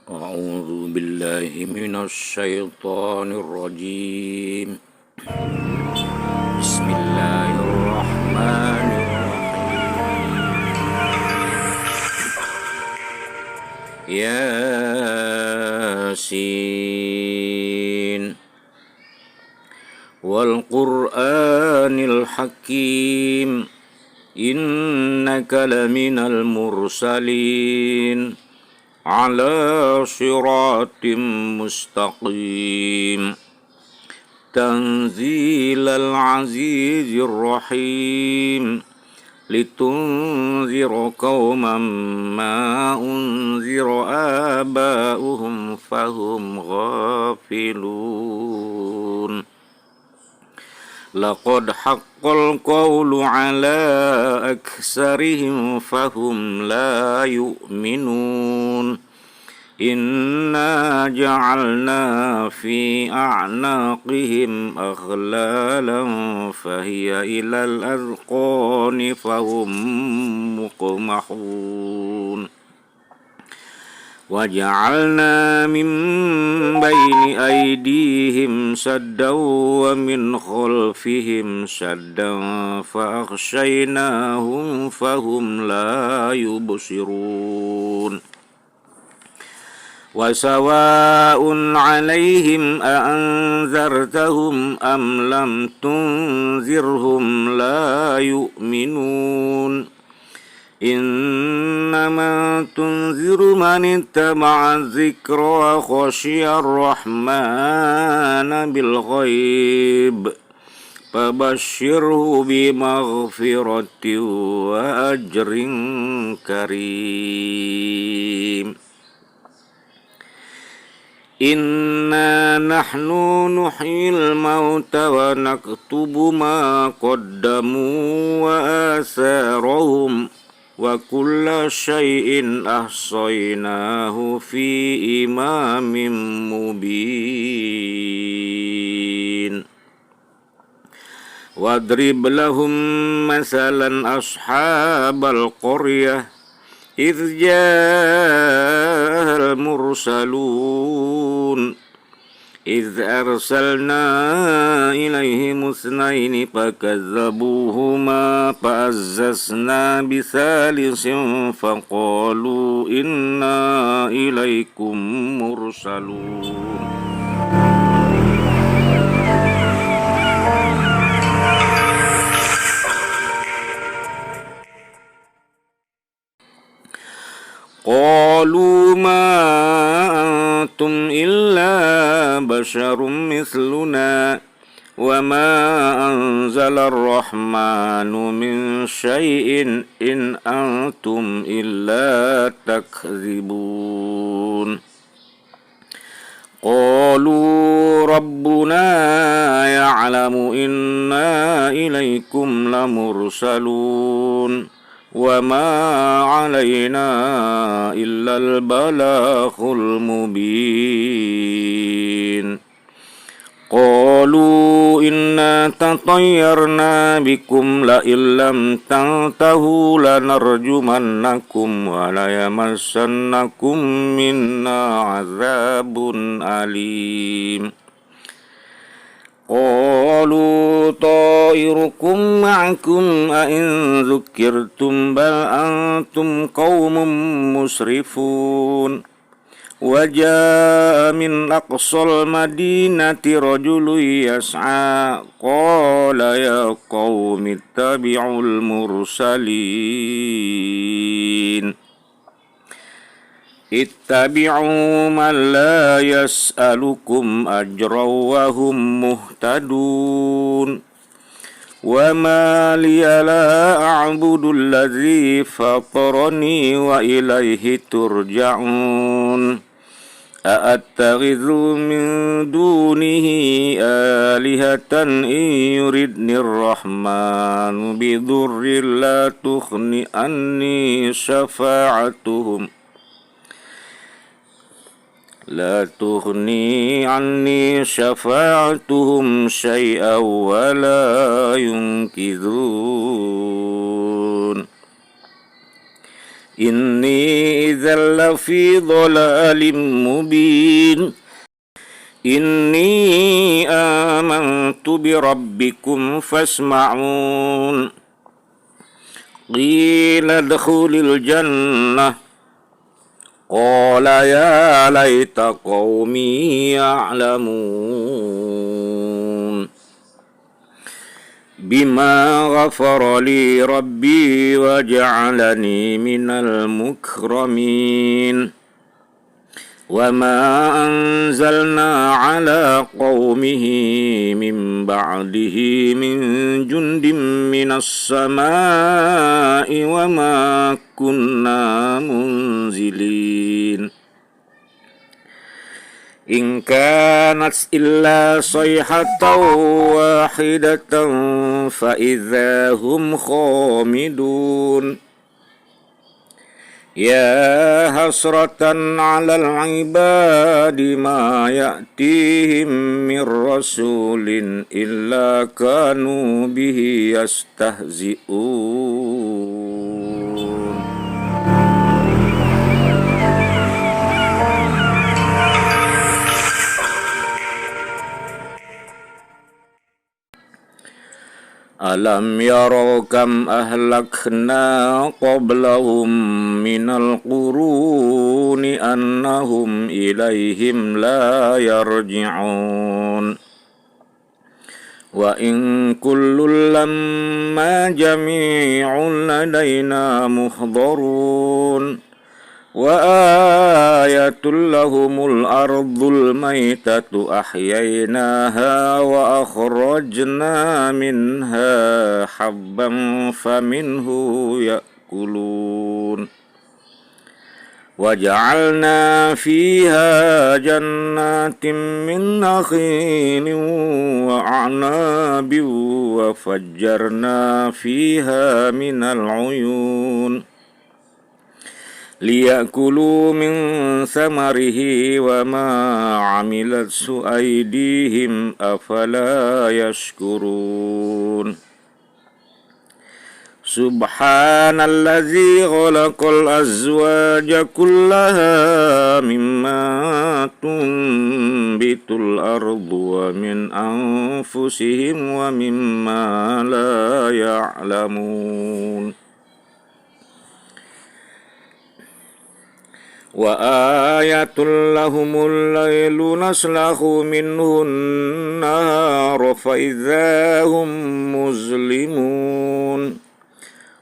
أعوذ بالله من الشيطان الرجيم. بسم الله الرحمن الرحيم. ياسين والقرآن الحكيم إنك لمن المرسلين على صراط مستقيم تنزيل العزيز الرحيم لتنذر قوما ما أنذر آباؤهم فهم غافلون لقد حق القول على أكثرهم فهم لا يؤمنون إنا جعلنا في أعناقهم أغلالا فهي إلى الأذقان فهم مقمحون وجعلنا من بين أيديهم سدا ومن خلفهم سدا فأغشيناهم فهم لا يبصرون وسواء عليهم أأنذرتهم أم لم تنذرهم لا يؤمنون إنما تنذر من اتبع الذكر وخشي الرحمن بالغيب فبشره بمغفرة وأجر كريم إنا نحن نحيي الموتى ونكتب ما قدموا وآثارهم وكل شيء أحصيناه في إمام مبين واضرب لهم مثلا أصحاب القرية إذ جاء المرسلون إذ أرسلنا إليهم اثنين فكذبوهما فعززنا بثالث فقالوا إنا إليكم مرسلون قالوا ما أنتم إلا بشر مثلنا وما أنزل الرحمن من شيء إن أنتم إلا تكذبون قالوا ربنا يعلم إنا إليكم لمرسلون وما علينا إلا البلاغ المبين قالوا إنا تطيرنا بكم لئن لم تنتهوا لنرجمنكم وليمسنكم منا عذاب أليم قالوا طائركم معكم أئن ذكرتم بل أنتم قوم مسرفون وجاء من أقصى المدينة رجل يسعى قال يا قوم اتبعوا المرسلين اتبعوا من لا يسألكم أجرا وهم مهتدون وما لي لا أعبد الذي فطرني وإليه ترجعون أأتخذ من دونه آلهة إن يردني الرحمن بضر لا تغني عني شفاعتهم شيئا ولا ينقذون إني إذا لفي ضلال مبين إني آمنت بربكم فاسمعون قيل ادخل الجنة قال يا ليت قومي يعلمون بما غفر لي ربي وجعلني من المكرمين وما أنزلنا على قومه من بعده من جند من السماء وما كنا منزلين إن كانت إلا صيحة واحدة فإذا هم خامدون يا حسرة على العباد ما يأتيهم من رسول إلا كانوا به يستهزئون ألم يروا كم أهلكنا قبلهم من القرون أنهم إليهم لا يرجعون وإن كل لما جميع لدينا محضرون وآية لهم الأرض الميتة أحييناها وأخرجنا منها حبا فمنه يأكلون وجعلنا فيها جنات من نخيل وأعناب وفجرنا فيها من العيون ليأكلوا من ثمره وما عملت أيديهم أفلا يشكرون سبحان الذي خلق الأزواج كلها مما تنبت الأرض ومن أنفسهم ومما لا يعلمون وآية لهم الليل نسلخ منه النهار فإذا هم مظلمون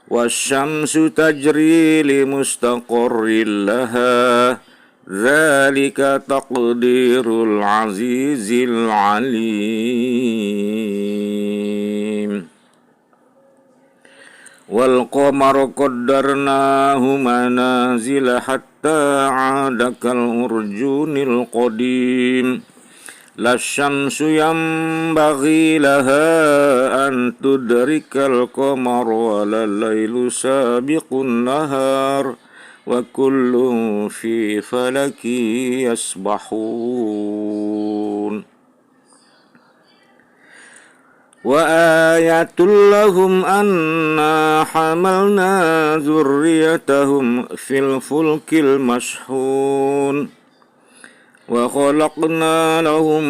والشمس تجري لمستقر لها ذلك تقدير العزيز العليم والقمر قدرناه منازل حتى عاد كالأرجون القديم لا الشمس ينبغي لها أن تدرك القمر ولا الليل سابق النهار وكل في فلك يسبحون وآية لهم أنا حملنا ذريتهم في الفلك المشحون وخلقنا لهم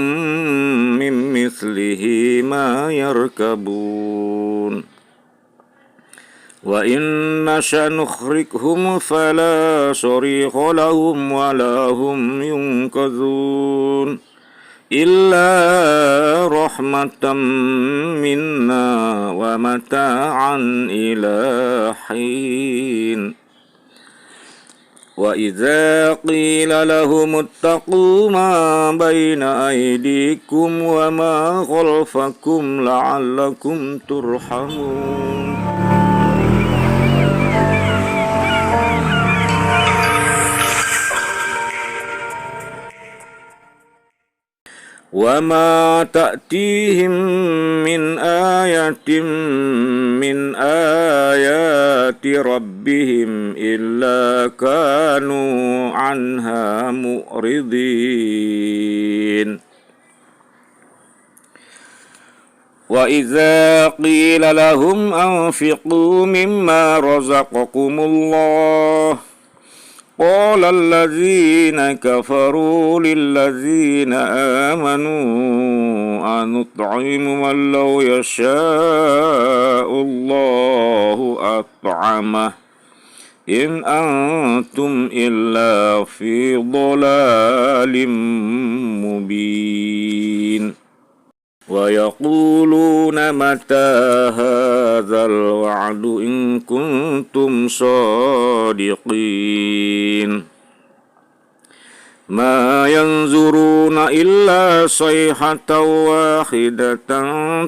من مثله ما يركبون وإن نشأ نخرجهم فلا صريخ لهم ولا هم ينقذون إلا رحمة منا ومتاعا إلى حين وإذا قيل لهم اتقوا ما بين أيديكم وما خلفكم لعلكم ترحمون وما تأتيهم من آية من آيات ربهم إلا كانوا عنها معرضين وإذا قيل لهم أنفقوا مما رزقكم الله قال الذين كفروا للذين آمنوا أنطعم من لو يشاء الله أطعمه إن أنتم إلا في ضلال مبين ويقولون متى هذا الوعد إن كنتم صادقين ما ينظرون إلا صيحة واحدة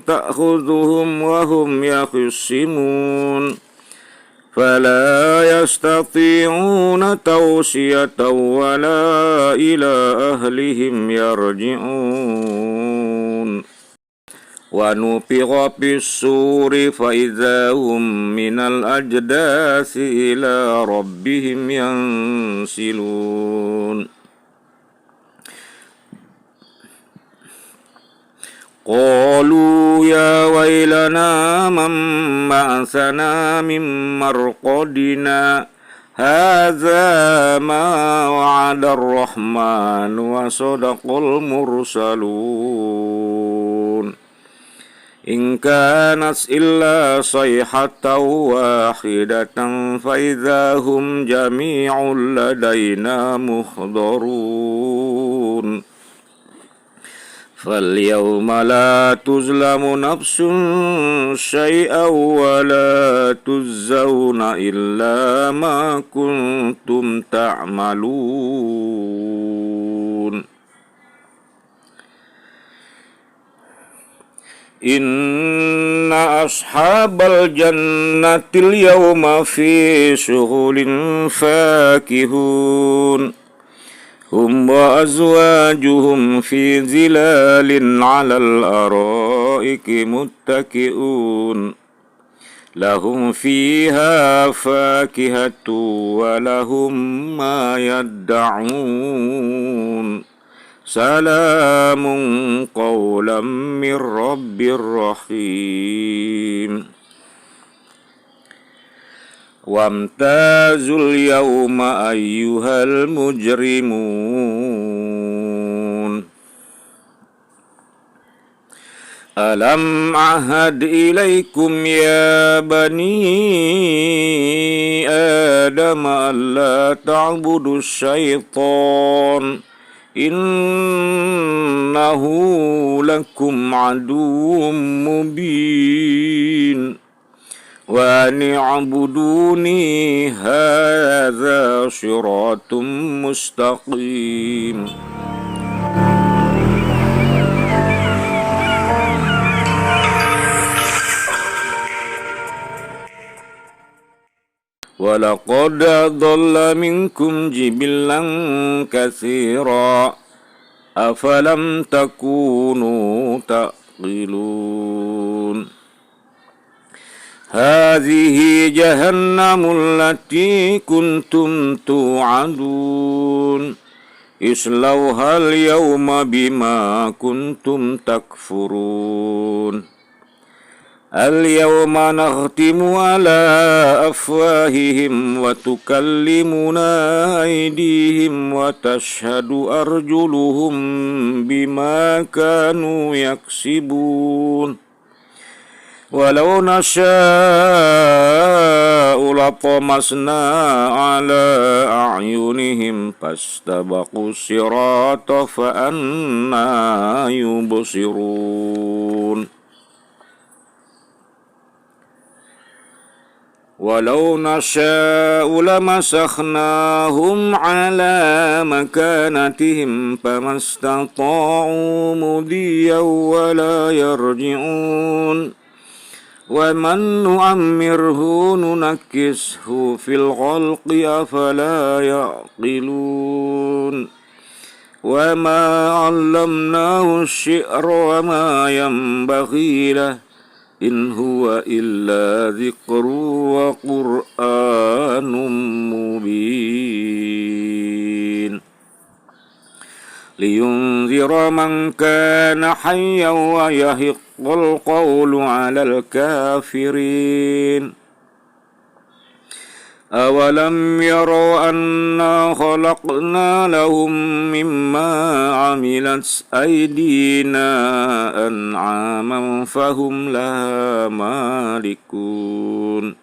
تأخذهم وهم يخصمون فلا يستطيعون توصية ولا إلى أهلهم يرجعون ونفخ في الصور فإذا هم من الأجداث إلى ربهم ينسلون قالوا يا ويلنا من بعثنا من مرقدنا هذا ما وعد الرحمن وصدق المرسلون إن كانت إلا صيحة واحدة فإذا هم جميع لدينا محضرون فاليوم لا تظلم نفس شيئا ولا تجزون إلا ما كنتم تعملون إن أصحاب الجنة اليوم في شغل فاكهون هم وأزواجهم في ظلال على الأرائك متكئون لهم فيها فاكهة ولهم ما يدعون سلام قولا من رب رحيم وامتازوا اليوم أيها المجرمون ألم أعهد إليكم يا بني آدم ألا تعبدوا الشيطان إنه لكم عدو مبين وأن اعبدوني هذا صراط مستقيم ولقد ضل منكم جبلا كثيرا أفلم تكونوا تعقلون هذه جهنم التي كنتم توعدون اصلوها اليوم بما كنتم تكفرون اليوم نختم على أفواههم وتكلمنا أيديهم وتشهد أرجلهم بما كانوا يكسبون ولو نشاء لطمسنا على أعينهم فاستبقوا الصراط فأنى يبصرون ولو نشاء لمسخناهم على مكانتهم فما استطاعوا مضيا ولا يرجعون ومن نعمره ننكسه في الخلق أفلا يعقلون وما علمناه الشعر وما ينبغي له إن هو إلا ذكر وقرآن مبين لينذر من كان حيا ويحق القول على الكافرين أولم يروا أنا خلقنا لهم مما عملت أيدينا أنعاما فهم لها مالكون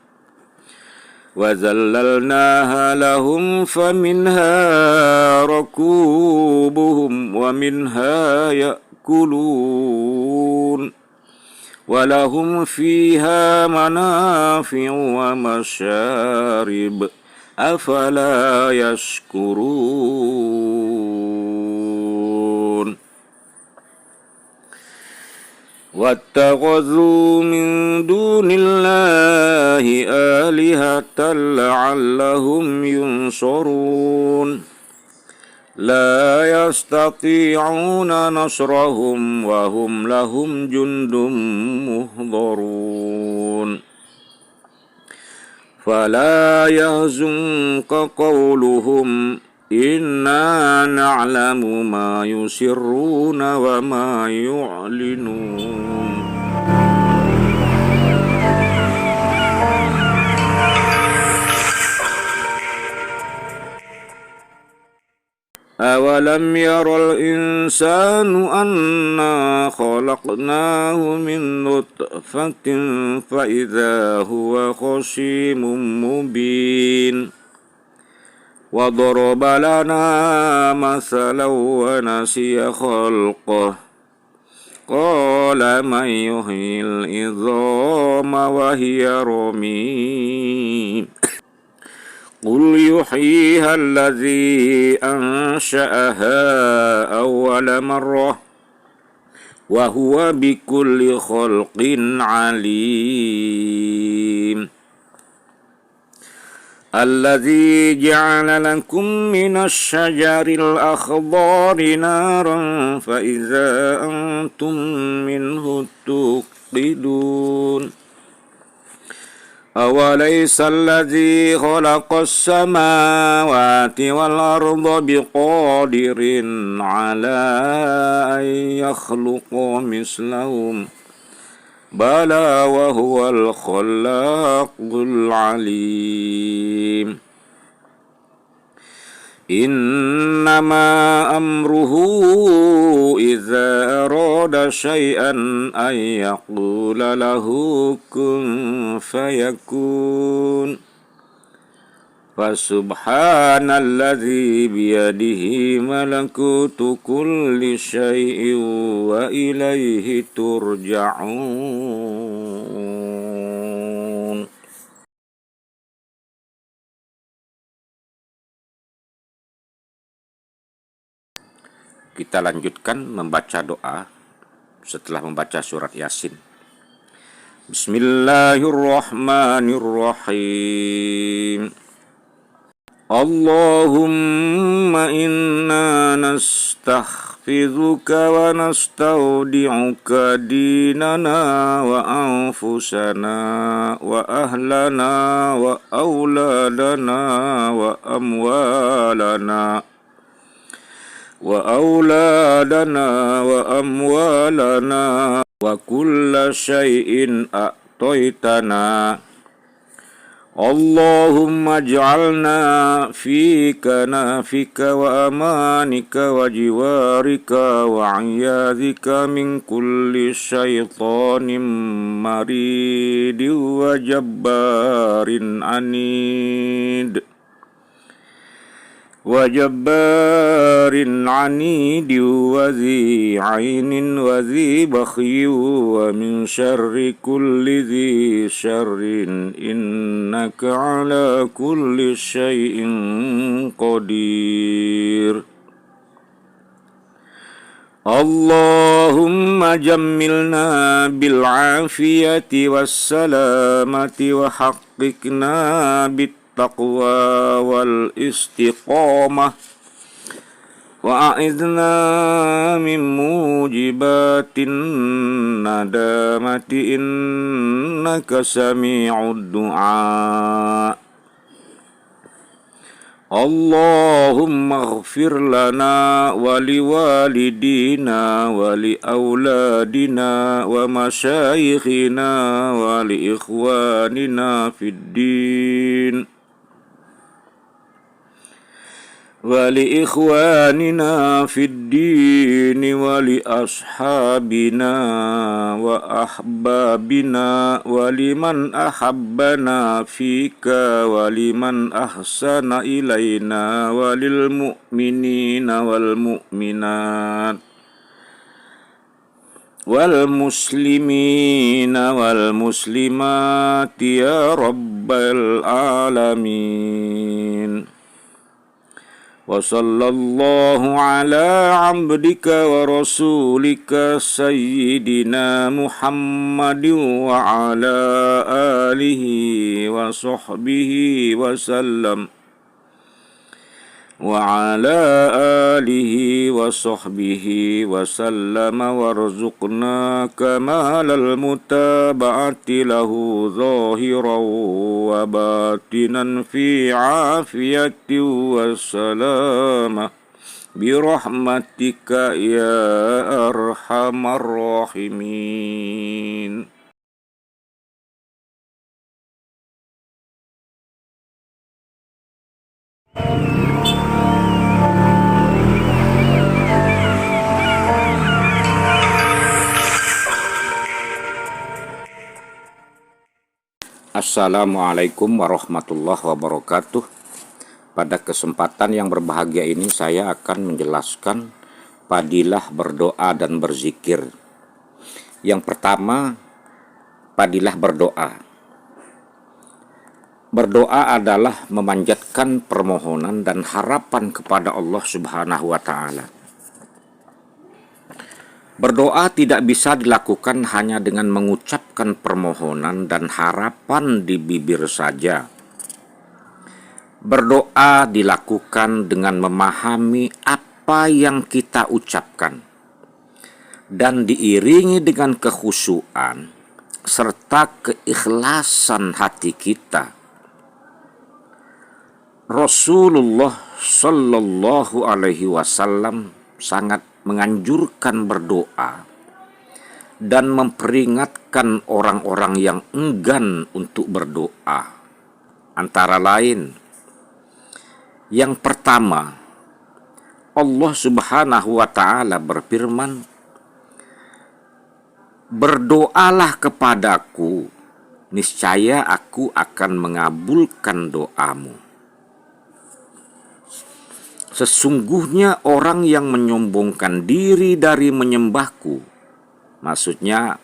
وذللناها لهم فمنها ركوبهم ومنها يأكلون ولهم فيها منافع ومشارب أفلا يشكرون واتخذوا من دون الله آلهة لعلهم ينصرون لا يستطيعون نصرهم وهم لهم جند مهضرون فلا يحزنك قولهم إنا نعلم ما يسرون وما يعلنون أولم ير الإنسان أنا خلقناه من نطفة فإذا هو خصيم مبين وضرب لنا مثلا ونسي خلقه قال من يحيي العظام وهي رميم قل يحييها الذي أنشأها أول مرة وهو بكل خلق عليم الذي جعل لكم من الشجر الأخضر نارا فإذا أنتم منه توقدون أوليس الذي خلق السماوات والأرض بقادر على أن يخلق مثلهم بلى وهو الخلاق العليم إنما أمره إذا أراد شيئا أن يقول له كن فيكون فسبحان الذي بيده ملكوت كل شيء وإليه ترجعون. Kita lanjutkan membaca doa setelah membaca surat Yasin. Bismillahirrahmanirrahim. Allahumma inna nastaghfiruka wa nastaudi'uka dinana wa anfusana wa ahlana wa auladana wa amwalana wa kulla syai'in a'toitana. Allahumma ij'alna fika nafika wa amanika wa jiwarika wa iyadhika min kulli syaitanin maridin wa jabbarin anid wa zi ainin wa zi bakhyi wa min syarri kulli zi syarrin innaka ala kulli syai'in qadir. Allahumma jammilna bil afiyati was salamati wa haqqikna bit taqwa wal istiqamah wa a'idna min mujibatin nadamati innaka sami'ud du'a. Allahumma ighfir lana wa liwalidina wa li auladina wa masyayikhina wa li ikhwanina fid din ولإخواننا في الدين ولأصحابنا وأحبابنا ولمن أحبنا فيك ولمن أحسن إلينا وللمؤمنين والمؤمنات والمسلمين والمسلمات يا رب العالمين. وصلى الله على عبدك ورسولك سيدنا محمد وعلى آله وصحبه وسلم وارزقنا كمال المتابعة له ظاهرا وباطنا في عافية والسلامة برحمتك يا أرحم الراحمين. Assalamualaikum warahmatullahi wabarakatuh. Pada kesempatan yang berbahagia ini saya akan menjelaskan fadilah berdoa dan berzikir. Yang pertama, fadilah berdoa. Berdoa adalah memanjatkan permohonan dan harapan kepada Allah Subhanahu wa Ta'ala. Berdoa tidak bisa dilakukan hanya dengan mengucapkan permohonan dan harapan di bibir saja. Berdoa dilakukan dengan memahami apa yang kita ucapkan dan diiringi dengan kekhusyuan serta keikhlasan hati kita. Rasulullah Shallallahu Alaihi Wasallam sangat menganjurkan berdoa dan memperingatkan orang-orang yang enggan untuk berdoa. Antara lain, yang pertama, Allah Subhanahu wa Ta'ala berfirman, "Berdoalah kepadaku, niscaya aku akan mengabulkan doamu." Sesungguhnya orang yang menyombongkan diri dari menyembahku, maksudnya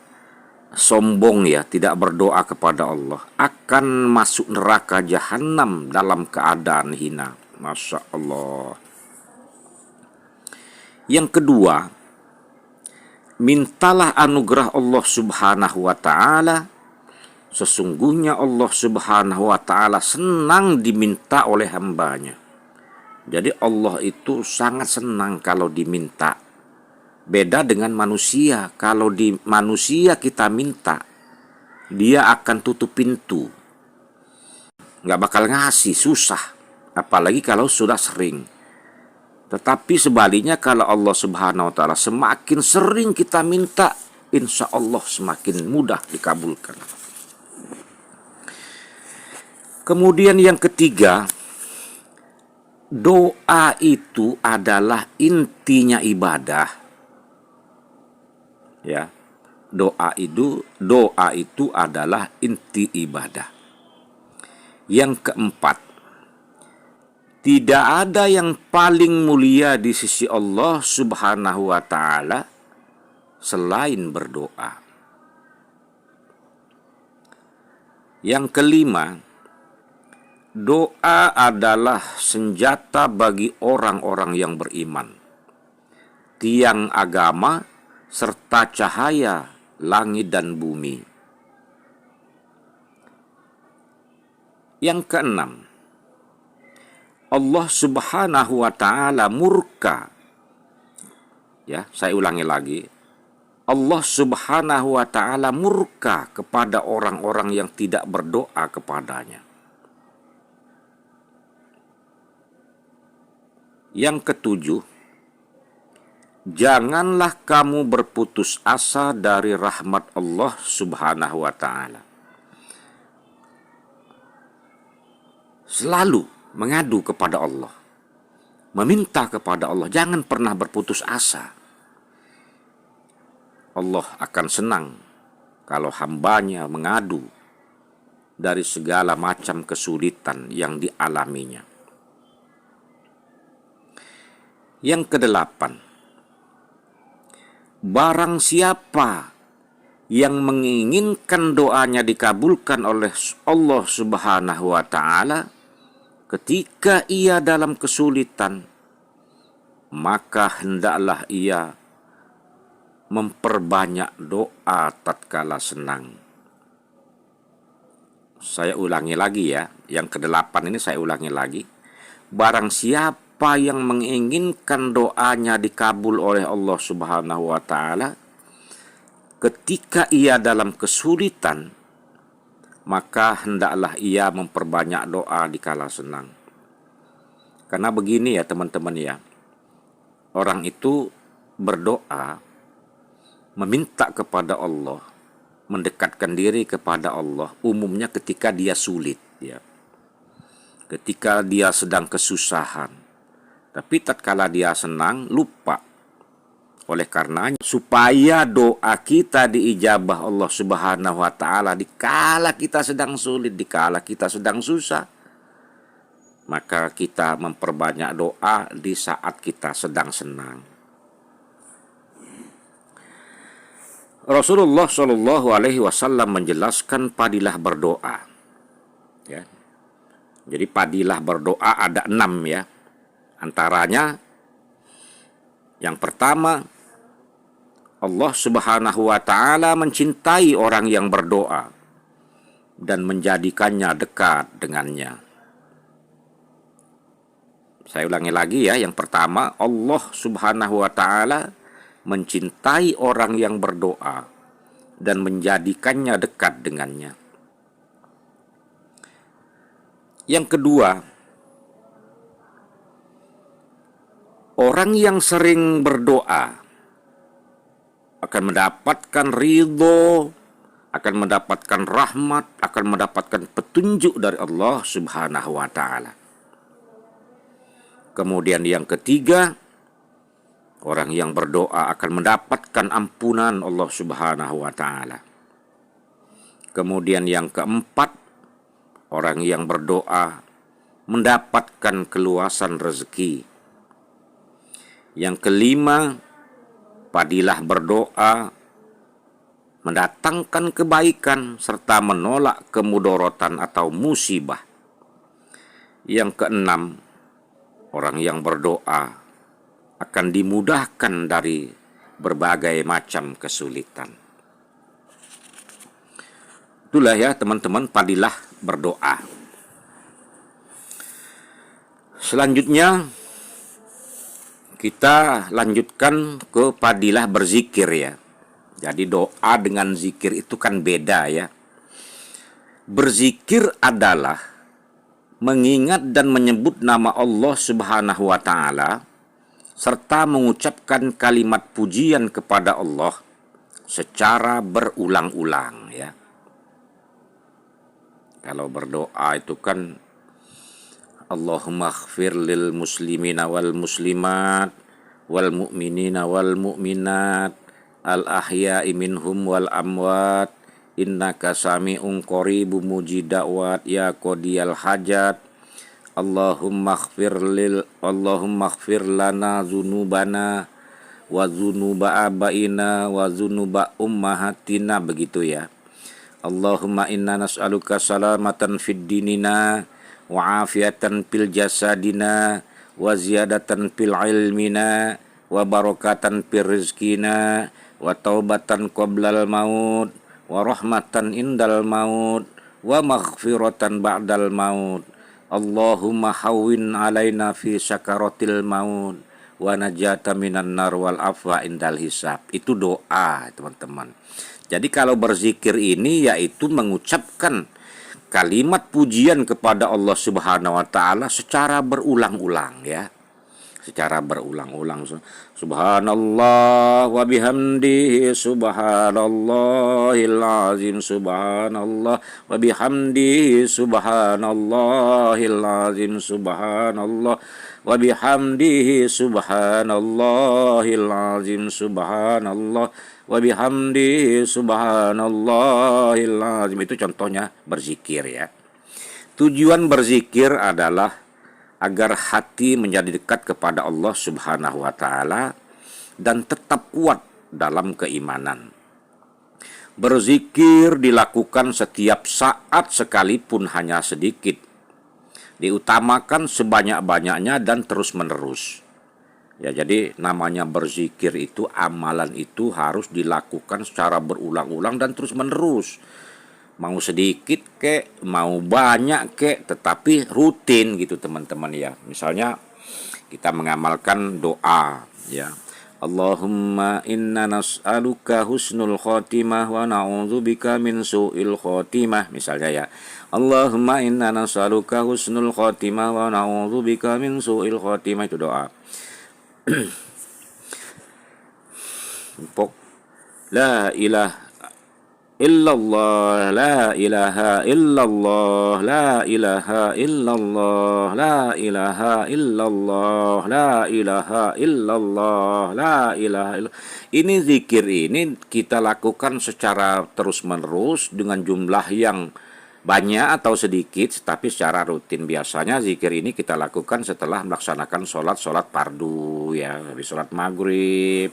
sombong ya, tidak berdoa kepada Allah, akan masuk neraka jahanam dalam keadaan hina. Masya Allah. Yang kedua, mintalah anugerah Allah Subhanahu wa Ta'ala. Sesungguhnya Allah Subhanahu wa Ta'ala senang diminta oleh hambanya. Jadi Allah itu sangat senang kalau diminta. Beda dengan manusia. Kalau di manusia kita minta, dia akan tutup pintu. Nggak bakal ngasih, susah. Apalagi kalau sudah sering. Tetapi sebaliknya kalau Allah Subhanahu wa Ta'ala semakin sering kita minta, insya Allah semakin mudah dikabulkan. Kemudian yang ketiga, doa itu adalah intinya ibadah. Ya. Doa itu adalah inti ibadah. Yang keempat, tidak ada yang paling mulia di sisi Allah Subhanahu wa Ta'ala selain berdoa. Yang kelima, doa adalah senjata bagi orang-orang yang beriman, tiang agama serta cahaya langit dan bumi. Yang keenam, Allah Subhanahu wa Ta'ala murka. Ya, saya ulangi lagi. Allah Subhanahu wa Ta'ala murka kepada orang-orang yang tidak berdoa kepadanya. Yang ketujuh, janganlah kamu berputus asa dari rahmat Allah Subhanahu wa Ta'ala. Selalu mengadu kepada Allah. meminta kepada Allah, jangan pernah berputus asa. Allah akan senang kalau hambanya mengadu dari segala macam kesulitan yang dialaminya. Yang kedelapan, barang siapa yang menginginkan doanya dikabulkan oleh Allah Subhanahu wa Ta'ala ketika ia dalam kesulitan, maka hendaklah ia memperbanyak doa tatkala senang. Saya ulangi lagi ya, yang kedelapan ini saya ulangi lagi. Barang siapa yang menginginkan doanya dikabul oleh Allah Subhanahu wa Ta'ala ketika ia dalam kesulitan, maka hendaklah ia memperbanyak doa dikala senang. Karena begini ya teman-teman ya, orang itu berdoa, meminta kepada Allah, mendekatkan diri kepada Allah, umumnya ketika dia sulit ya. Ketika dia sedang kesusahan. Tapi tatkala dia senang, lupa. Oleh karenanya, supaya doa kita diijabah Allah Subhanahu wa Ta'ala dikala kita sedang sulit, dikala kita sedang susah, maka kita memperbanyak doa di saat kita sedang senang. Rasulullah Shallallahu Alaihi Wasallam menjelaskan padilah berdoa. Ya. Jadi padilah berdoa ada 6 ya. Antaranya yang pertama, Allah Subhanahu wa Ta'ala mencintai orang yang berdoa dan menjadikannya dekat dengannya. Saya ulangi lagi ya, yang pertama, Allah Subhanahu wa Ta'ala mencintai orang yang berdoa dan menjadikannya dekat dengannya. Yang kedua, orang yang sering berdoa akan mendapatkan ridho, akan mendapatkan rahmat, akan mendapatkan petunjuk dari Allah Subhanahu wa Ta'ala. Kemudian yang ketiga, orang yang berdoa akan mendapatkan ampunan Allah Subhanahu wa Ta'ala. Kemudian yang keempat, orang yang berdoa mendapatkan keluasan rezeki. Yang kelima, padilah berdoa mendatangkan kebaikan serta menolak kemudorotan atau musibah. Yang keenam, orang yang berdoa akan dimudahkan dari berbagai macam kesulitan. Itulah ya teman-teman, padilah berdoa. Selanjutnya kita lanjutkan ke padilah berzikir ya. Jadi doa dengan zikir itu kan beda ya. Berzikir adalah mengingat dan menyebut nama Allah Subhanahu wa Ta'ala serta mengucapkan kalimat pujian kepada Allah secara berulang-ulang ya. Kalau berdoa itu kan Allahumma ighfir lil muslimina wal muslimat wal mu'minina wal mu'minat al ahya'i minhum wal amwat innaka sami'un qaribun mujidawat ya qadiyal hajat Allahumma ighfir lana dzunubana wa dzunuba abaina wa dzunuba ummahatina, begitu ya. Allahumma inna nas'aluka salamatan fid dinina wa afiatan fil jasadina wa ziyadatan fil ilmina wa barakatan fil rizkina wa taubatan qoblal maut wa rahmatan indal maut wa maghfiratan ba'dal maut. Allahumma hawwin alaina fi sakaratil maut wa najata minan nar wal afwa indal hisab. Itu doa teman-teman. Jadi kalau berzikir ini yaitu mengucapkan kalimat pujian kepada Allah Subhanahu wa Ta'ala secara berulang-ulang ya. secara berulang-ulang. Subhanallah wa bihamdihi subhanallahil azim, subhanallah wa bihamdihi subhanallahil azim, subhanallah wa bihamdihi subhanallahil azim, subhanallah wa bihamdihi subhanallahil azim. Itu contohnya berzikir ya. Tujuan berzikir adalah agar hati menjadi dekat kepada Allah Subhanahu wa taala dan tetap kuat dalam keimanan. Berzikir dilakukan setiap saat sekalipun hanya sedikit. Diutamakan sebanyak-banyaknya dan terus-menerus. Ya, jadi namanya berzikir itu, amalan itu harus dilakukan secara berulang-ulang dan terus-menerus. Mau sedikit kek, mau banyak kek, tetapi rutin gitu teman-teman ya. Misalnya kita mengamalkan doa ya. Allahumma inna nas'aluka husnul khotimah wa na'udzubika min su'il khotimah, misalnya ya. Allahumma inna nas'aluka husnul khotimah wa na'udzubika min su'il khotimah, itu doa. Pok la ilaha illallah, la ilaha illallah, la ilaha illallah, la ilaha illallah, la ilaha illallah, la ilaha illallah. Ini zikir ini kita lakukan secara terus-menerus dengan jumlah yang banyak atau sedikit, tapi secara rutin. Biasanya zikir ini kita lakukan setelah melaksanakan sholat fardu ya, habis sholat maghrib.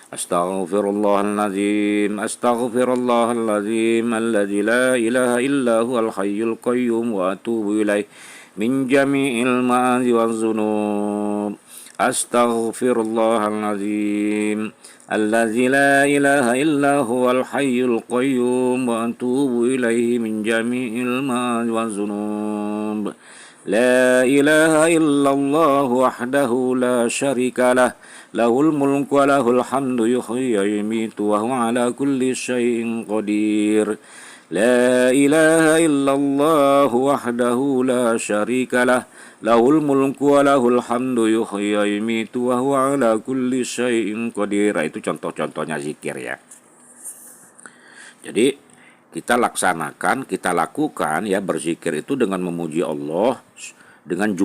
Astaghfirullahaladzim, astaghfirullahaladzim, alladzi la ilaha illa huwal hayyul qayyum wa atubu ilaih min jami'il ma'asi waz zunub. Astaghfirullahaladzim, alladzi la ilaha illa huwal hayyul qayyum wa atubu ilaih min jami'il ma'asi waz zunub. La ilaha illallah wahdahu la syarika lah, lahul mulku wa lahul hamdu yuhyi wa yumiitu wa huwa ala kulli syai'in qadir. La ilaha illallah wahdahu la syarika lah, lahul mulku wa lahul hamdu yuhyi wa yumiitu wa huwa ala kulli syai'in qadir. Itu contoh-contohnya zikir ya. Jadi kita laksanakan, kita lakukan ya, berzikir itu dengan memuji Allah dengan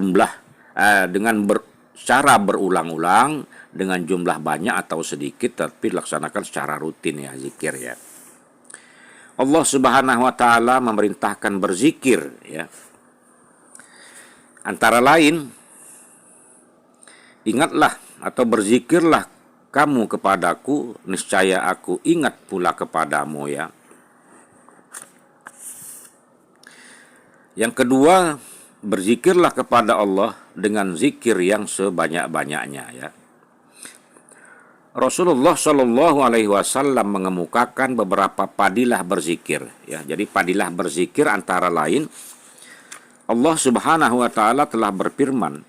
secara berulang-ulang, dengan jumlah banyak atau sedikit, tapi laksanakan secara rutin ya zikir ya. Allah Subhanahu wa taala memerintahkan berzikir ya. Antara lain, ingatlah atau berzikirlah kamu kepadaku, niscaya aku ingat pula kepadamu ya. Yang kedua, berzikirlah kepada Allah dengan zikir yang sebanyak-banyaknya ya. Rasulullah Shallallahu Alaihi Wasallam mengemukakan beberapa padilah berzikir ya. Jadi padilah berzikir antara lain, Allah Subhanahu Wa Taala telah berfirman,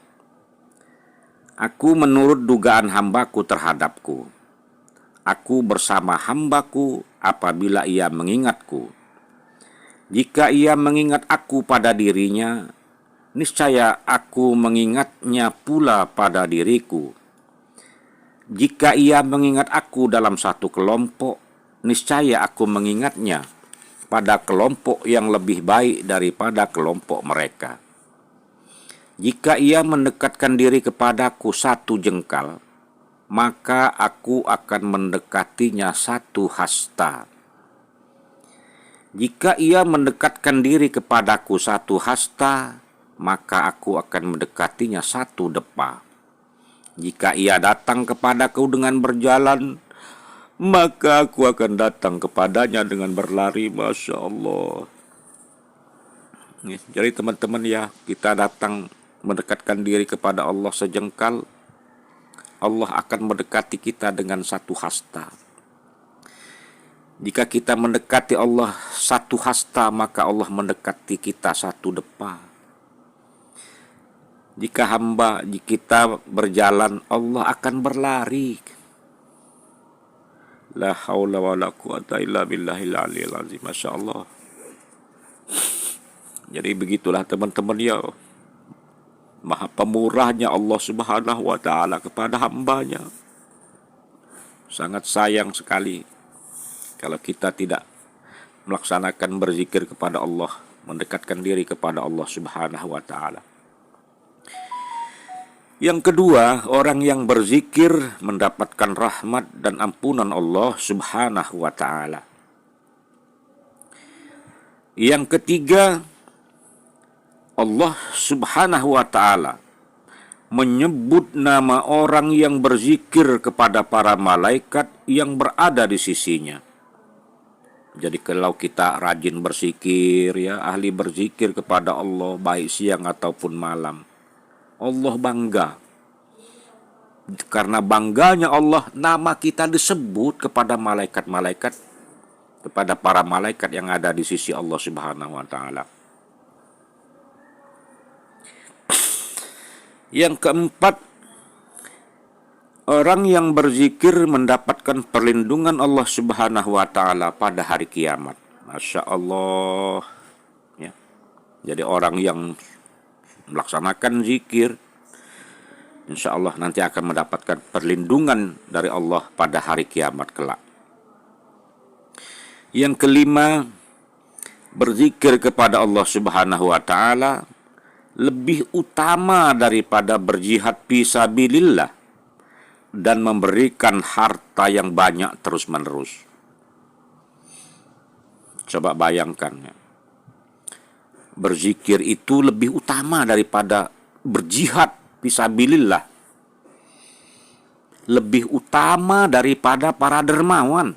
aku menurut dugaan hambaku terhadapku, aku bersama hambaku apabila ia mengingatku. Jika ia mengingat aku pada dirinya, niscaya aku mengingatnya pula pada diriku. Jika ia mengingat aku dalam satu kelompok, niscaya aku mengingatnya pada kelompok yang lebih baik daripada kelompok mereka. Jika ia mendekatkan diri kepadaku satu jengkal, maka aku akan mendekatinya satu hasta. Jika ia mendekatkan diri kepadaku satu hasta, maka aku akan mendekatinya satu depa. Jika ia datang kepadaku dengan berjalan, maka aku akan datang kepadanya dengan berlari. Masya Allah. Jadi teman-teman ya, kita datang mendekatkan diri kepada Allah sejengkal, Allah akan mendekati kita dengan satu hasta. Jika kita mendekati Allah satu hasta, maka Allah mendekati kita satu depa. Jika kita berjalan, Allah akan berlari. La haula wa la quwata illa billahil aliyil azim. Masya Allah. Jadi begitulah teman-teman ya. Maha pemurahnya Allah Subhanahu wa ta'ala kepada hambanya. Sangat sayang sekali kalau kita tidak melaksanakan berzikir kepada Allah, mendekatkan diri kepada Allah Subhanahu wa ta'ala. Yang kedua, orang yang berzikir mendapatkan rahmat dan ampunan Allah Subhanahu wa ta'ala. Yang ketiga, Allah Subhanahu wa ta'ala menyebut nama orang yang berzikir kepada para malaikat yang berada di sisinya. Jadi kalau kita rajin berzikir, ya, ahli berzikir kepada Allah baik siang ataupun malam, Allah bangga. Karena bangganya Allah, nama kita disebut kepada malaikat-malaikat, kepada para malaikat yang ada di sisi Allah Subhanahu wa ta'ala. Yang keempat, orang yang berzikir mendapatkan perlindungan Allah Subhanahu wa ta'ala pada hari kiamat. Masya Allah. Ya. Jadi orang yang melaksanakan zikir, insya Allah nanti akan mendapatkan perlindungan dari Allah pada hari kiamat kelak. Yang kelima, berzikir kepada Allah Subhanahu wa ta'ala lebih utama daripada berjihad fisabilillah dan memberikan harta yang banyak terus-menerus. Coba bayangkan, ya. Berzikir itu lebih utama daripada berjihad fisabilillah. Lebih utama daripada para dermawan.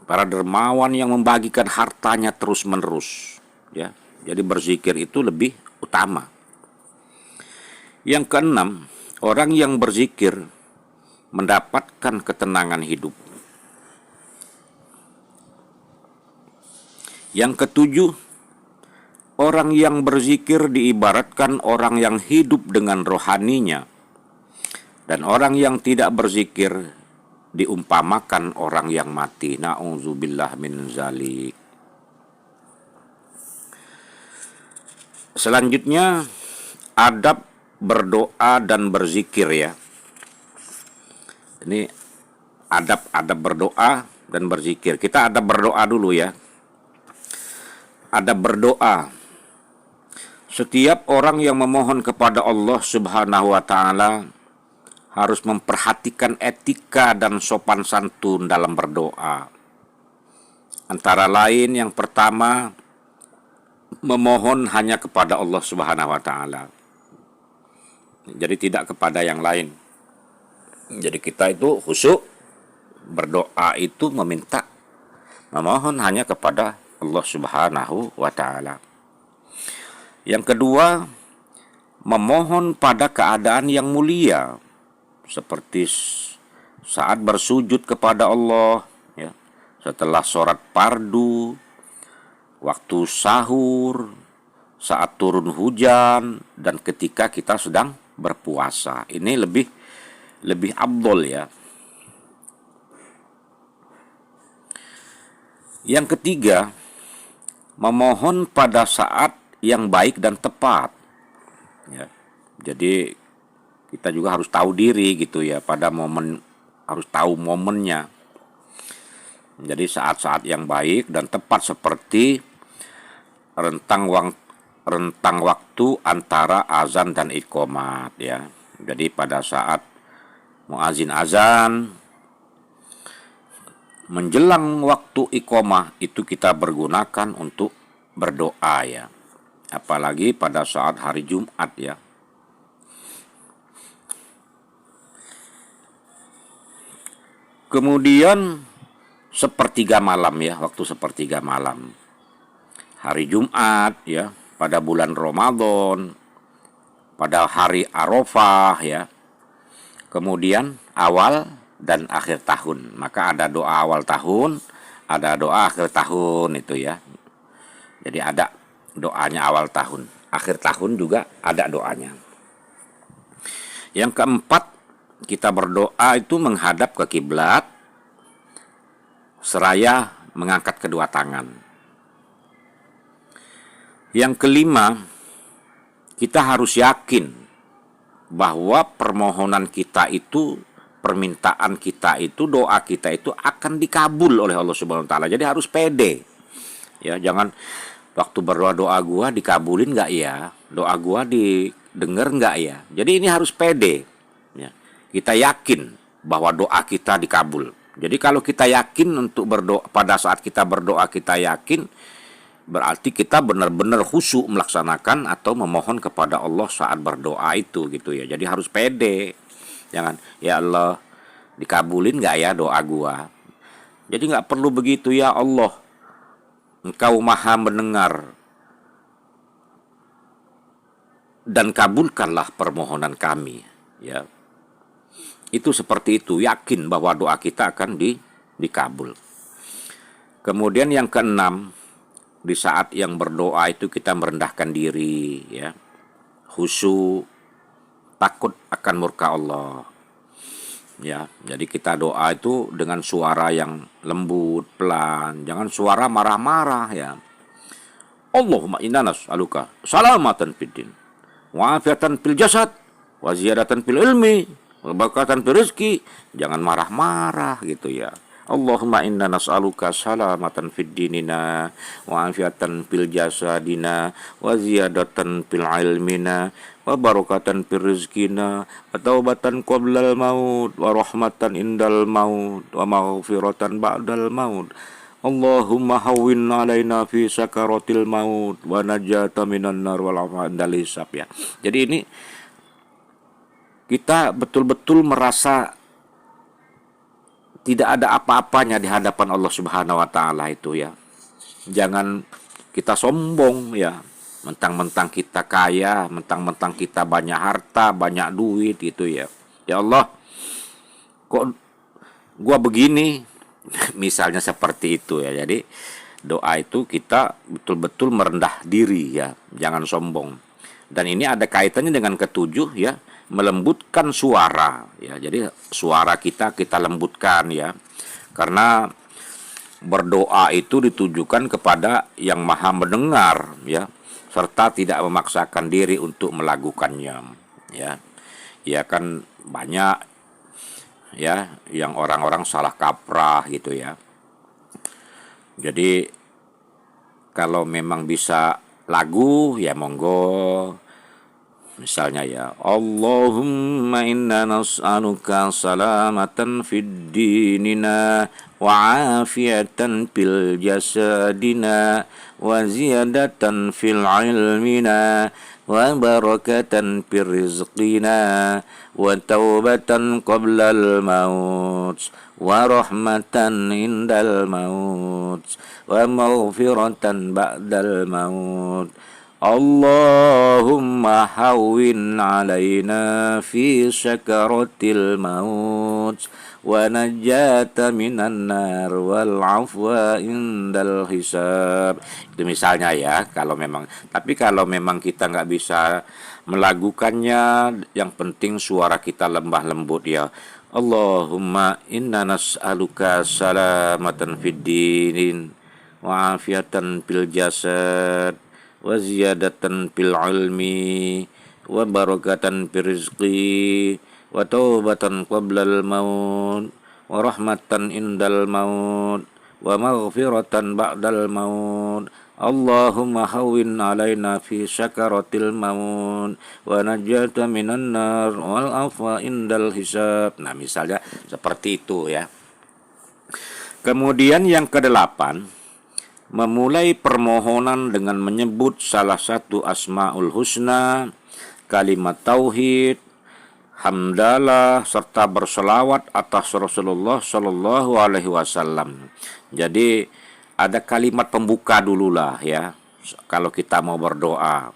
Para dermawan yang membagikan hartanya terus-menerus, ya. Jadi berzikir itu lebih utama. Yang keenam, orang yang berzikir mendapatkan ketenangan hidup. Yang ketujuh, orang yang berzikir diibaratkan orang yang hidup dengan rohaninya. Dan orang yang tidak berzikir diumpamakan orang yang mati. Na'udzubillah min zalik. Selanjutnya, adab berdoa dan berzikir, ya. Ini adab berdoa dan berzikir. Kita adab berdoa dulu, ya. Adab berdoa. Setiap orang yang memohon kepada Allah Subhanahu wa ta'ala harus memperhatikan etika dan sopan santun dalam berdoa. Antara lain, yang pertama, memohon hanya kepada Allah Subhanahu wa ta'ala. Jadi tidak kepada yang lain. Jadi kita itu khusyuk, berdoa itu memohon hanya kepada Allah Subhanahu wa ta'ala. Yang kedua, memohon pada keadaan yang mulia, seperti saat bersujud kepada Allah, ya, setelah sholat fardu, waktu sahur, saat turun hujan, dan ketika kita sedang berpuasa. Ini lebih afdol, ya. Yang ketiga, memohon pada saat yang baik dan tepat, ya. Jadi kita juga harus tahu diri, gitu ya, pada momen, harus tahu momennya. Jadi saat-saat yang baik dan tepat, seperti rentang waktu antara azan dan iqomat, ya. Jadi pada saat muazin azan, menjelang waktu iqomah itu kita bergunakan untuk berdoa, ya. Apalagi pada saat hari Jumat, ya. Kemudian sepertiga malam, ya, waktu sepertiga malam hari Jumat, ya, pada bulan Ramadan, pada hari Arafah, ya. Kemudian awal dan akhir tahun. Maka ada doa awal tahun, ada doa akhir tahun, itu, ya. Jadi ada doanya awal tahun, akhir tahun juga ada doanya. Yang keempat, kita berdoa itu menghadap ke kiblat seraya mengangkat kedua tangan. Yang kelima, kita harus yakin bahwa permohonan kita itu, permintaan kita itu, doa kita itu akan dikabul oleh Allah Subhanahu wa taala. Jadi harus pede. Ya, jangan waktu berdoa, doa gua dikabulin nggak ya? Doa gua didengar nggak ya? Jadi ini harus pede. Ya. Kita yakin bahwa doa kita dikabul. Jadi kalau kita yakin untuk berdoa, pada saat kita berdoa kita yakin, berarti kita benar-benar khusyuk melaksanakan atau memohon kepada Allah saat berdoa itu gitu ya. Jadi harus pede. Jangan, ya Allah dikabulin nggak ya doa gua? Jadi nggak perlu begitu, ya Allah, Engkau maha mendengar dan kabulkanlah permohonan kami. Ya, itu seperti itu, yakin bahwa doa kita akan dikabul. Kemudian yang keenam, di saat yang berdoa itu kita merendahkan diri, ya, khusyuk, takut akan murka Allah. Ya, jadi kita doa itu dengan suara yang lembut, pelan, jangan suara marah-marah ya. Allahumma inna nas'aluka salamatan fid din, wa afiatan fil jasad, wa ziyadatan fil ilmi, wa barakatan fil rizki. Jangan marah-marah gitu ya. Allahumma inna nas'aluka salamatan fid dinina, wa afiatan fil jasadina, wa ziyadatan fil ilmina, wa barakatan fil rizkina, wa taubatan qablal maut, wa rahmatan indal maut, wa maghfiratan ba'dal maut. Allahumma hawwin alaina fi sakaratil maut, wa najata minan nar wal afwa indal hisab ya. Jadi ini kita betul-betul merasa tidak ada apa-apanya di hadapan Allah Subhanahu wa taala itu ya. Jangan kita sombong ya, mentang-mentang kita kaya, mentang-mentang kita banyak harta, banyak duit gitu ya. Ya Allah, kok gua begini? Misalnya seperti itu ya. Jadi doa itu kita betul-betul merendah diri ya, jangan sombong. Dan ini ada kaitannya dengan ketujuh ya, melembutkan suara ya. Jadi suara kita lembutkan ya, karena berdoa itu ditujukan kepada yang maha mendengar ya, serta tidak memaksakan diri untuk melakukannya ya. Ya kan banyak ya yang orang-orang salah kaprah gitu ya. Jadi kalau memang bisa lagu ya monggo. Misalnya ya, Allahumma inna nas'aluka salamatan fid dinina, wa afiyatan fil jasadina, wa ziyadatan fil ilmina, wa barakatan fil rizqina, wa taubatan qablal maut, wa rahmatan indal maut, wa maghfiratan ba'dal maut. Allahumma hawwin alaina fi sakaratil maut, wa najata minan nar wal afwa indal hisab. Itu misalnya ya, kalau memang. Tapi kalau memang kita nggak bisa melakukannya, yang penting suara kita lembah lembut ya. Allahumma inna nas'aluka salamatan fid din, wa afiatan fil jasad, wa ziyadatan fil ilmi, wa barakatan fil rizqi, wa taubatan qablal maut, wa rahmatan indal maut, wa maghfiratan ba'dal maut. Allahumma hawwin alaina fi sakaratil maut, wa najata minan nar wal afwa indal hisab. Nah misalnya seperti itu ya. Kemudian yang kedelapan, memulai permohonan dengan menyebut salah satu asmaul husna, kalimat tauhid, hamdalah, serta berselawat atas Rasulullah Shallallahu Alaihi Wasallam. Jadi ada kalimat pembuka dululah ya, kalau kita mau berdoa.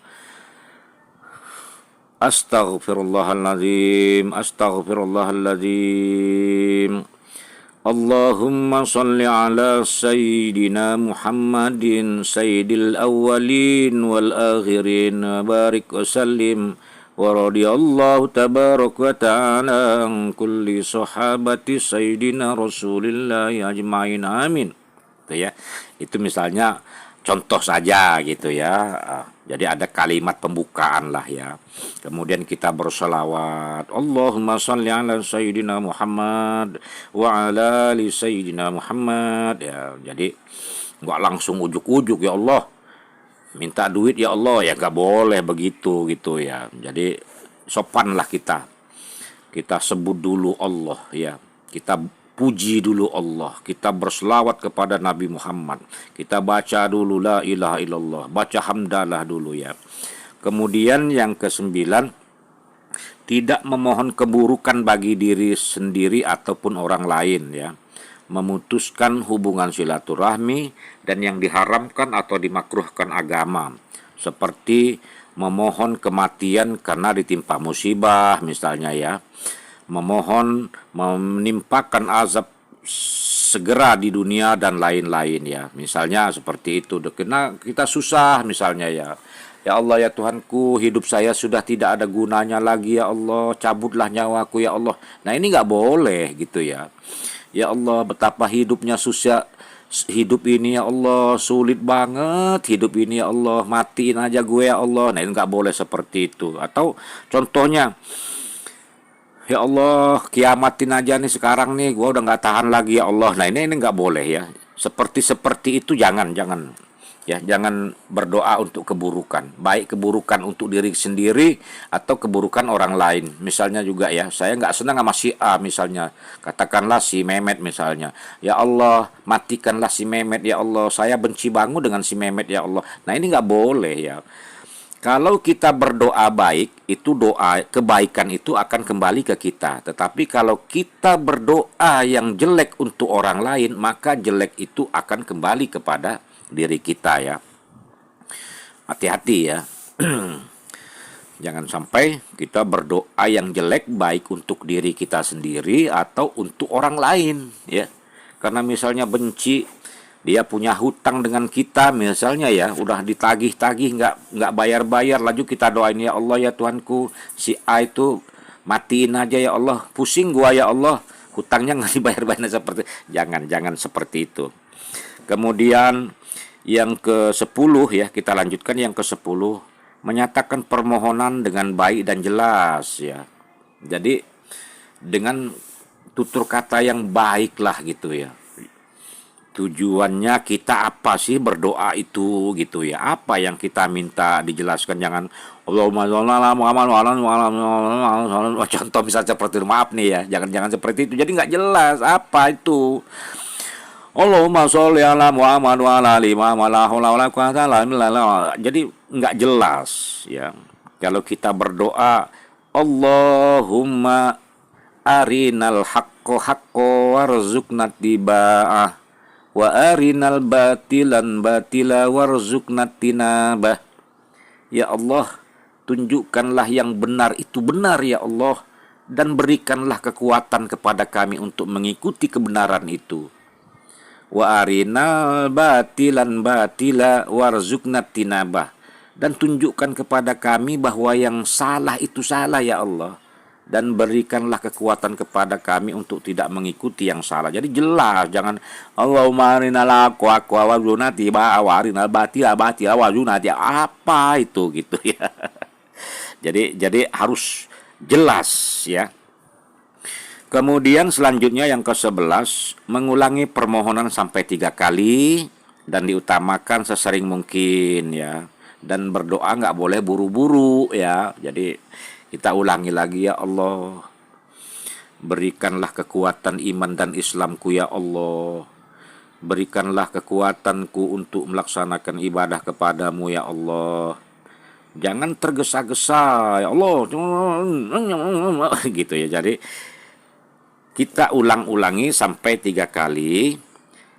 Astaghfirullahaladzim, astaghfirullahaladzim. Allahumma salli ala sayyidina Muhammadin sayyidil awwalin wal akhirin, barik wa sallim wa radiyallahu tabarak wa ta'ala an kulli sahabati sayyidina Rasulillah ajma'in, amin. Itu ya. Itu misalnya contoh saja gitu ya. Jadi ada kalimat pembukaan lah ya. Kemudian kita berselawat, Allahumma sholli ala sayyidina Muhammad wa ala ali sayyidina Muhammad ya. Jadi nggak langsung ujuk-ujuk ya Allah minta duit ya Allah, ya nggak boleh begitu gitu ya. Jadi sopanlah kita sebut dulu Allah ya, kita puji dulu Allah, kita berselawat kepada Nabi Muhammad, kita baca dulu la ilaha illallah, baca hamdalah dulu ya. Kemudian yang kesembilan, tidak memohon keburukan bagi diri sendiri ataupun orang lain ya, memutuskan hubungan silaturahmi dan yang diharamkan atau dimakruhkan agama, seperti memohon kematian karena ditimpa musibah misalnya ya, memohon menimpakan azab segera di dunia dan lain-lain ya. Misalnya seperti itu, karena kita susah misalnya ya. Ya Allah ya Tuhanku, hidup saya sudah tidak ada gunanya lagi ya Allah, cabutlah nyawaku ya Allah. Nah ini nggak boleh gitu ya. Ya Allah, betapa hidupnya susah, hidup ini ya Allah, sulit banget hidup ini ya Allah, matiin aja gue ya Allah. Nah ini nggak boleh seperti itu. Atau contohnya, ya Allah, kiamatin aja nih sekarang nih, gue udah nggak tahan lagi ya Allah. Nah ini nggak boleh ya. Seperti itu jangan ya, jangan berdoa untuk keburukan, baik keburukan untuk diri sendiri atau keburukan orang lain. Misalnya juga ya, saya nggak senang sama si A misalnya, katakanlah si Mehmet misalnya, ya Allah matikanlah si Mehmet ya Allah, saya benci banget dengan si Mehmet ya Allah. Nah ini nggak boleh ya. Kalau kita berdoa baik, itu doa kebaikan itu akan kembali ke kita. Tetapi kalau kita berdoa yang jelek untuk orang lain, maka jelek itu akan kembali kepada diri kita ya. Hati-hati ya. Jangan sampai kita berdoa yang jelek baik untuk diri kita sendiri atau untuk orang lain ya. Karena misalnya benci, dia punya hutang dengan kita misalnya ya, udah ditagih-tagih nggak bayar-bayar, lalu kita doain ya Allah ya Tuhanku, si A itu matiin aja ya Allah, pusing gua ya Allah, hutangnya nggak dibayar-bayar. Seperti jangan seperti itu. Kemudian yang ke-10 ya, kita lanjutkan yang ke-10, menyatakan permohonan dengan baik dan jelas ya. Jadi dengan tutur kata yang baik lah gitu ya. Tujuannya kita apa sih berdoa itu gitu ya, apa yang kita minta dijelaskan. Jangan Allahumma sholli ala Muhammad wa ala ali, contoh misalnya seperti itu, maaf nih ya, jangan seperti itu, jadi nggak jelas apa itu. Allahumma sholli ala Muhammad wa ala ali Muhammad la haula wala quwwata illa billah. Jadi nggak jelas ya. Kalau kita berdoa Allahumma arinal haqqo haqqo warzuqna tiba'ah wa arinal batilan batila warzuqna tinabah. Ya Allah, tunjukkanlah yang benar itu benar ya Allah, dan berikanlah kekuatan kepada kami untuk mengikuti kebenaran itu. Wa arinal batilan batila warzuqna tinabah, dan tunjukkan kepada kami bahwa yang salah itu salah ya Allah, dan berikanlah kekuatan kepada kami untuk tidak mengikuti yang salah. Jadi jelas, jangan Allahumma arinal haqqa warzuqna tibaa wa arinal batila batila warzuqna tibaa, apa itu gitu ya. Jadi harus jelas ya. Kemudian selanjutnya yang ke-11, mengulangi permohonan sampai 3 kali dan diutamakan sesering mungkin ya. Dan berdoa nggak boleh buru-buru ya. Jadi kita ulangi lagi, ya Allah, berikanlah kekuatan iman dan Islamku ya Allah. Berikanlah kekuatanku untuk melaksanakan ibadah kepadamu ya Allah. Jangan tergesa-gesa ya Allah. Gitu ya. Jadi kita ulang-ulangi sampai 3 kali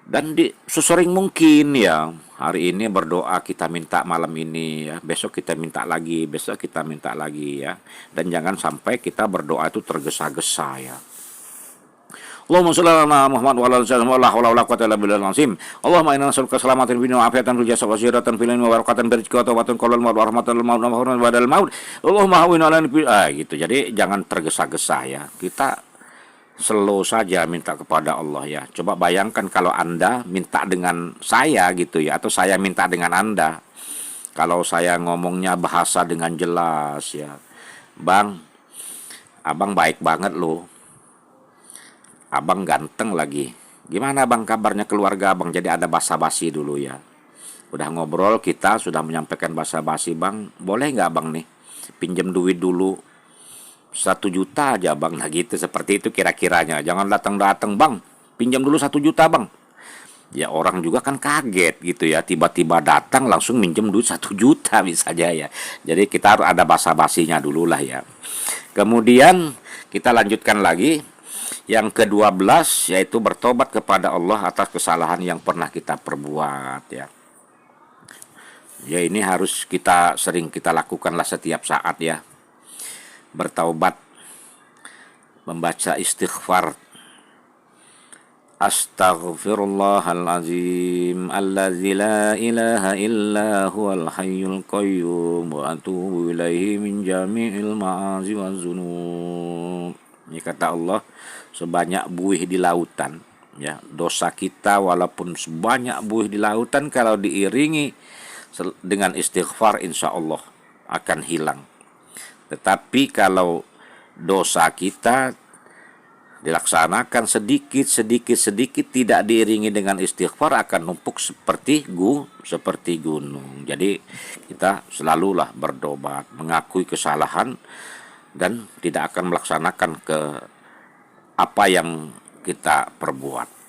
dan sesering mungkin ya. Hari ini berdoa kita minta malam ini ya, besok kita minta lagi, besok kita minta lagi ya. Dan jangan sampai kita berdoa itu tergesa-gesa ya. Allahumma shalli ala Muhammad wa ala ali Muhammad la haula wala quwwata illa billahil azim. Allahumma inna nas'aluka salamatan fid dunya wa afiatan fil jasad wa sihhatan fil ilmi wa barakatan fil rizqi wa tawbatan qabla al-maut wa rahmatan lil maut wa mahfuran ba'dal maut. Allahumma hawwin 'alaina gitu. Jadi jangan tergesa-gesa ya. Kita slow saja minta kepada Allah ya. Coba bayangkan kalau Anda minta dengan saya gitu ya, atau saya minta dengan Anda. Kalau saya ngomongnya bahasa dengan jelas ya, Bang, abang baik banget loh, abang ganteng lagi. Gimana bang kabarnya keluarga abang? Jadi ada basa-basi dulu ya. Udah ngobrol, kita sudah menyampaikan basa-basi, bang, boleh nggak bang nih pinjam duit dulu 1 juta aja bang. Nah gitu, seperti itu kira-kiranya. Jangan datang-datang bang, pinjam dulu 1 juta bang. Ya orang juga kan kaget gitu ya, tiba-tiba datang langsung minjem duit 1 juta misalnya ya. Jadi kita harus ada basa-basinya dulu lah ya. Kemudian kita lanjutkan lagi. Yang ke-12 yaitu bertobat kepada Allah atas kesalahan yang pernah kita perbuat ya. Ya ini harus kita sering kita lakukanlah setiap saat ya. Bertaubat, membaca istighfar. Astaghfirullahalazim allazi la ilaha illa huwal hayyul qayyum wa atubu ilaihi min jami'il ma'azi waz zunub. Ini kata Allah, sebanyak buih di lautan ya, dosa kita walaupun sebanyak buih di lautan, kalau diiringi dengan istighfar insya Allah akan hilang. Tetapi kalau dosa kita dilaksanakan sedikit tidak diiringi dengan istighfar, akan numpuk seperti gunung. Jadi kita selalulah bertobat, mengakui kesalahan, dan tidak akan melaksanakan ke apa yang kita perbuat.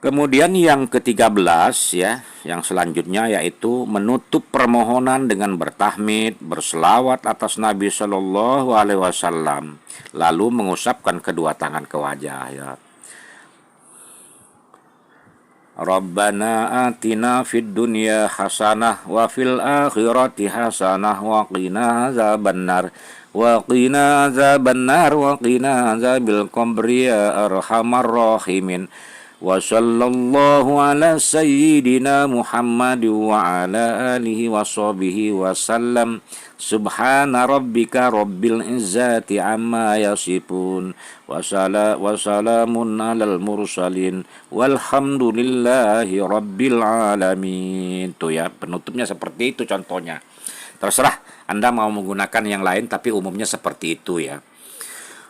Kemudian yang ke-13 ya, yang selanjutnya yaitu menutup permohonan dengan bertahmid, berselawat atas Nabi Shallallahu Alaihi Wasallam, lalu mengusapkan kedua tangan ke wajah ya. Rabbana atina fid dunya hasanah wa fil akhirati hasanah wa qina azabannar wa qina azabannar wa qina azabil qabri ya arhamar rahimin. Wa sallallahu ala sayyidina Muhammad wa ala alihi wa sahbihi wa sallam. Subhana rabbika rabbil izzati amma yasifun wa salamun alal mursalin walhamdulillahi rabbil alamin. Tuh ya, penutupnya seperti itu contohnya. Terserah Anda mau menggunakan yang lain, tapi umumnya seperti itu ya.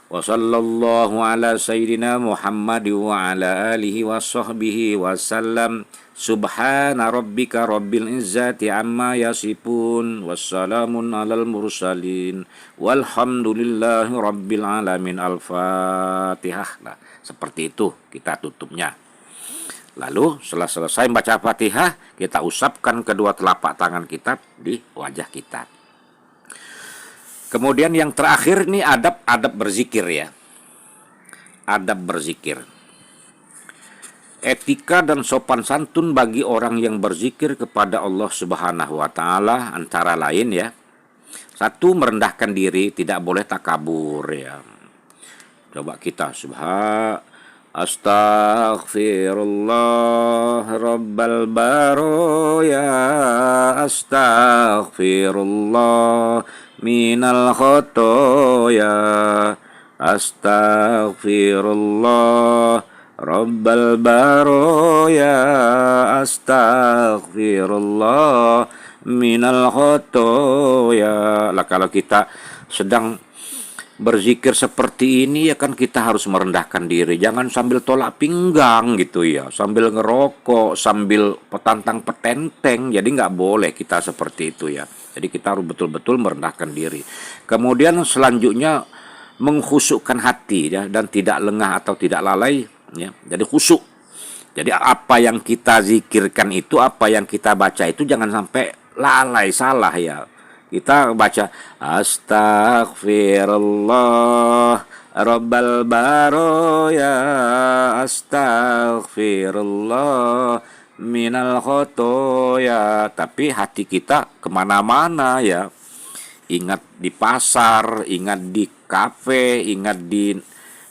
Wa sallallahu ala sayyidina Muhammad wa ala alihi wa sahbihi wa sallam. Subhana rabbika rabbil izzati amma yasifun wassalamun alal mursalin walhamdulillahi rabbil alamin. Al-Fatihah. Nah, seperti itu kita tutupnya. Lalu setelah selesai membaca Fatihah, kita usapkan kedua telapak tangan kita di wajah kita. Kemudian yang terakhir nih adab berzikir ya. Adab berzikir. Etika dan sopan santun bagi orang yang berzikir kepada Allah Subhanahu wa taala antara lain ya. 1, merendahkan diri, tidak boleh takabur ya. Coba kita Astaghfirullah rabbal baroya, astaghfirullah minal khotoya, astaghfirullah rabbal baroya, astaghfirullah minal khotoya. Lah kalau kita sedang berzikir seperti ini ya kan kita harus merendahkan diri, jangan sambil tolak pinggang gitu ya, sambil ngerokok, sambil petantang petenteng. Jadi nggak boleh kita seperti itu ya. Jadi kita harus betul-betul merendahkan diri. Kemudian selanjutnya mengkhusukkan hati ya, dan tidak lengah atau tidak lalai ya. Jadi khusyuk. Jadi apa yang kita zikirkan itu, apa yang kita baca itu jangan sampai lalai, salah ya. Kita baca astaghfirullah rabbal baroya, astaghfirullah minal khotoya, tapi hati kita kemana-mana ya. Ingat di pasar, ingat di kafe, ingat di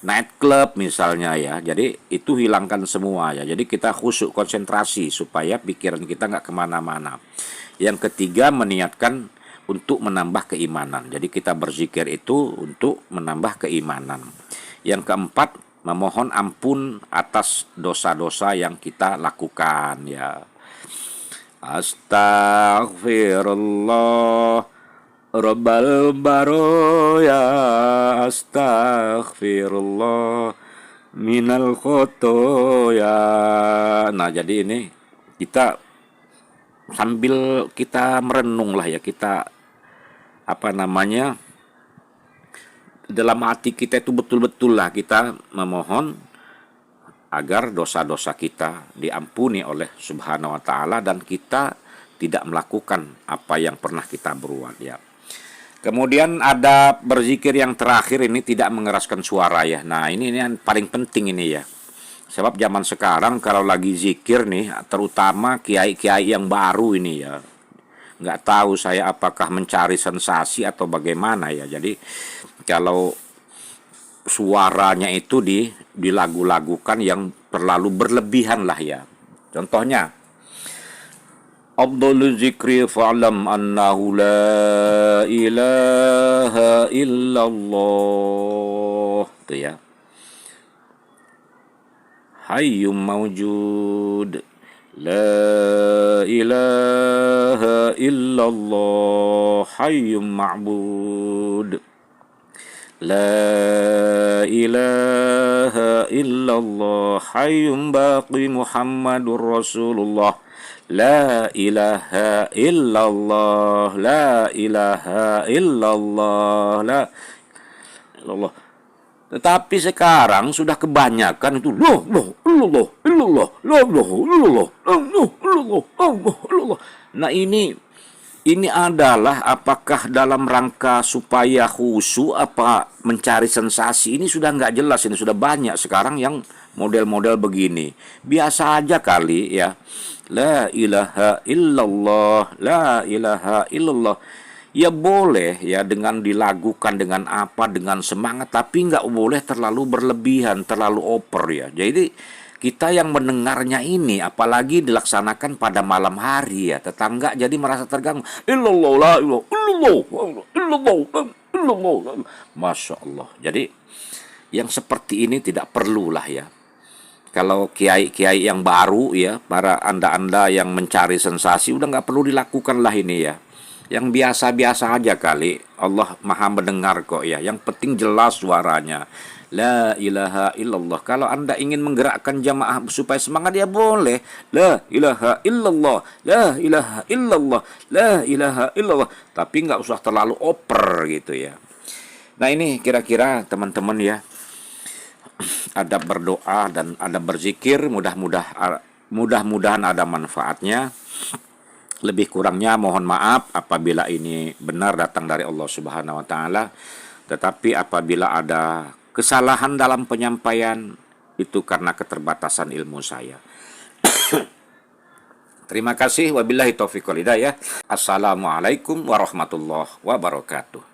nightclub misalnya ya. Jadi itu hilangkan semua ya. Jadi kita khusyuk, konsentrasi supaya pikiran kita nggak kemana-mana. Yang ketiga, meniatkan untuk menambah keimanan. Jadi kita berzikir itu untuk menambah keimanan. Yang keempat, memohon ampun atas dosa-dosa yang kita lakukan ya. Astaghfirullah Rabbal baroya, astaghfirullah minal khotoya. Nah, jadi ini kita sambil kita merenung lah ya, kita apa namanya, dalam hati kita itu betul-betul lah kita memohon agar dosa-dosa kita diampuni oleh Subhanahu wa Ta'ala dan kita tidak melakukan apa yang pernah kita berbuat ya. Kemudian ada berzikir yang terakhir, ini tidak mengeraskan suara ya. Nah, ini yang paling penting ini ya. Sebab zaman sekarang kalau lagi zikir nih, terutama kiai-kiai yang baru ini ya, nggak tahu saya apakah mencari sensasi atau bagaimana ya. Jadi kalau suaranya itu dilagu-lagukan yang terlalu berlebihan lah ya. Contohnya, Abdul zikri fa'lam annahu la ilaha illallah, itu ya. Hayyum mawjud la ilaha illallah, hayyum ma'bud la ilaha illallah, hayyum baqi Muhammadur Rasulullah, la ilaha illallah, la ilaha illallah, la illallah. Tetapi sekarang sudah kebanyakan itu Nah, ini adalah apakah dalam rangka supaya khusyuk apa mencari sensasi, ini sudah nggak jelas. Ini sudah banyak sekarang yang model-model begini. Biasa aja kali ya. La ilaha illallah, la ilaha illallah. Ya boleh ya dengan dilakukan dengan apa, dengan semangat, tapi nggak boleh terlalu berlebihan, terlalu over ya. Jadi kita yang mendengarnya ini, apalagi dilaksanakan pada malam hari ya, tetangga jadi merasa terganggu. Illallah, la illallah, illallah. Masya Allah. Jadi yang seperti ini tidak perlulah ya. Kalau kiai-kiai yang baru ya, para anda-anda yang mencari sensasi, udah nggak perlu dilakukan lah ini ya. Yang biasa-biasa aja kali. Allah maha mendengar kok ya. Yang penting jelas suaranya. La ilaha illallah. Kalau anda ingin menggerakkan jamaah supaya semangat, ya boleh. La ilaha illallah, la ilaha illallah, la ilaha illallah. Tapi nggak usah terlalu oper gitu ya. Nah, ini kira-kira teman-teman ya, adab berdoa dan adab berzikir, mudah-mudahan ada manfaatnya. Lebih kurangnya mohon maaf apabila ini benar datang dari Allah Subhanahu wa Ta'ala. Tetapi apabila ada kesalahan dalam penyampaian, itu karena keterbatasan ilmu saya. Terima kasih. Wabillahi taufiq wal hidayah. Assalamualaikum warahmatullahi wabarakatuh.